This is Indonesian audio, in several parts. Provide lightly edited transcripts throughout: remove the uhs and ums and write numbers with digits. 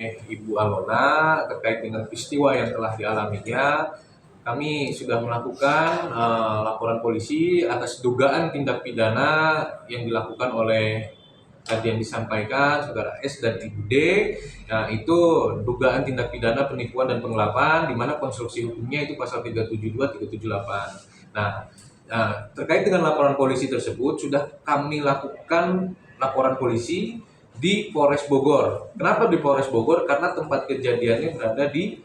Ibu Alona terkait dengan peristiwa yang telah dialaminya. Kami sudah melakukan laporan polisi atas dugaan tindak pidana yang dilakukan oleh tadi yang disampaikan saudara S dan Ibu D. Nah, itu dugaan tindak pidana penipuan dan penggelapan di mana konstruksi hukumnya itu pasal 372 378. Nah, terkait dengan laporan polisi tersebut sudah kami lakukan laporan polisi di Polres Bogor. Kenapa di Polres Bogor? Karena tempat kejadiannya berada di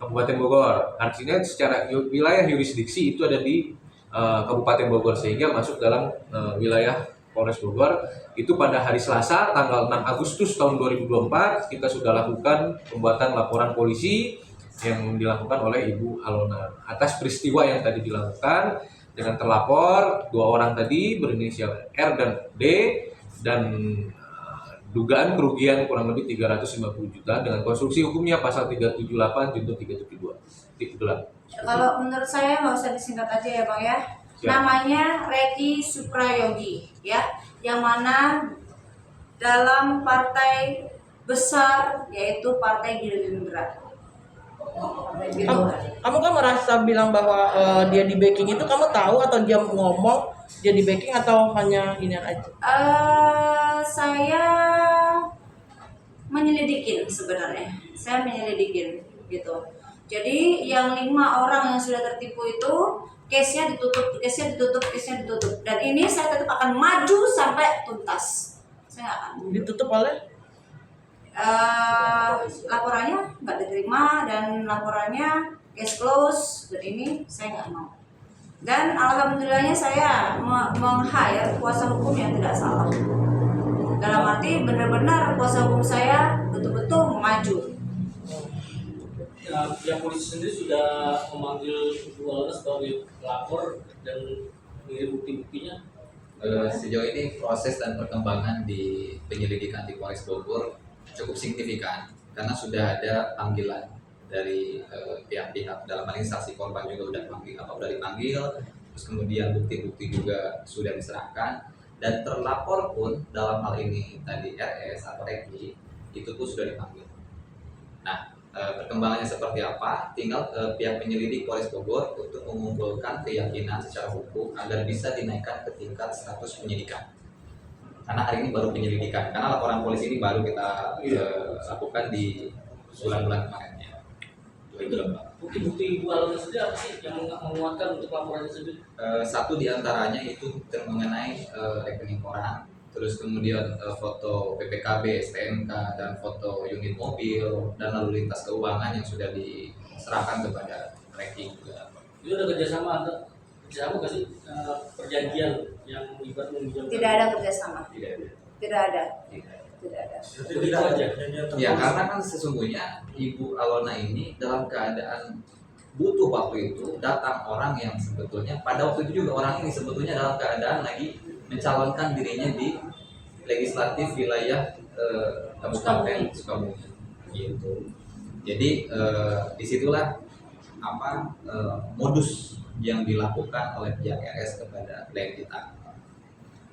Kabupaten Bogor. Artinya secara wilayah yurisdiksi itu ada di Kabupaten Bogor sehingga masuk dalam wilayah Polres Bogor. Itu pada hari Selasa tanggal 6 Agustus tahun 2024 kita sudah lakukan pembuatan laporan polisi yang dilakukan oleh Ibu Alona atas peristiwa yang tadi dilakukan dengan terlapor dua orang tadi berinisial R dan D dan dugaan kerugian kurang lebih 350 juta dengan konstruksi hukumnya pasal 378 junto 372. Kalau menurut saya nggak usah disingkat aja ya Bang ya. Siap. Namanya Reki Suprayogi ya, yang mana dalam partai besar yaitu Partai Gerindra. Kamu kan merasa bilang bahwa dia di backing itu, kamu tahu atau dia ngomong dia di backing atau hanya ini aja? Saya menyelidikin sebenarnya. Saya menyelidikin gitu. Jadi yang 5 orang yang sudah tertipu itu case-nya ditutup. Dan ini saya tetap akan maju sampai tuntas. Saya nggak akan mundur. Ditutup oleh? Laporannya nggak diterima dan laporannya case close, dan ini saya nggak mau. Dan alhamdulillahnya saya meng-hire kuasa hukum yang tidak salah. Dalam arti benar-benar kuasa hukum saya betul-betul maju. Ya, pihak polisi sendiri sudah memanggil Ibu Alona sebagai pelapor dan mengirim bukti-buktinya. Sejauh ini proses dan perkembangan di penyelidikan di Polres Bogor cukup signifikan karena sudah ada panggilan dari pihak-pihak, dalam hal ini saksi korban juga sudah dipanggil, terus kemudian bukti-bukti juga sudah diserahkan, dan terlapor pun dalam hal ini tadi RS atau Reki itu pun sudah dipanggil. Nah, perkembangannya seperti apa? Tinggal pihak penyelidik Polres Bogor untuk mengumpulkan keyakinan secara hukum agar bisa dinaikkan ke tingkat status penyidikan. Karena hari ini baru penyelidikan, karena laporan polisi ini baru kita lakukan di bulan-bulan kemarin ya. Bukti-bukti Ibu Alona sendiri apa sih yang menguatkan untuk laporannya sendiri? Satu diantaranya itu mengenai rekening orang, terus kemudian foto BPKB, STNK, dan foto unit mobil dan lalu lintas keuangan yang sudah diserahkan kepada Reki juga. Itu ada kerjasama nggak sih, perjanjian yang ibarat meminjamkan? Tidak ada kerjasama. Tidak ada. Begitu aja. Ya, karena kan sesungguhnya Ibu Alona ini dalam keadaan butuh waktu itu datang orang yang sebetulnya pada waktu itu juga orang ini sebetulnya dalam keadaan lagi mencalonkan dirinya di legislatif wilayah Kabupaten Sukabumi gitu. Jadi disitulah modus yang dilakukan oleh pihak RS kepada klien kita.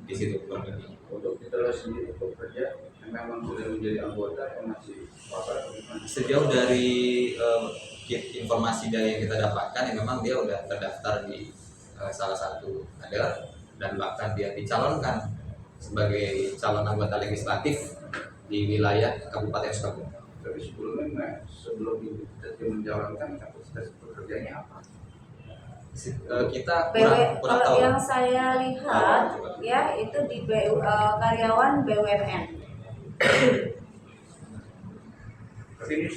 Di situ kurang lebih. Untuk kita sendiri bekerja memang sudah menjadi anggota atau masih apa? Sejauh dari informasi dari yang kita dapatkan, ya memang dia sudah terdaftar di salah satu kader dan bahkan dia dicalonkan sebagai calon anggota legislatif di wilayah Kabupaten Sukabumi. Tapi sebelum kita menjalankan kapasitas pekerjaannya apa? Kita kurang tahu. Yang saya lihat ya itu di karyawan BUMN.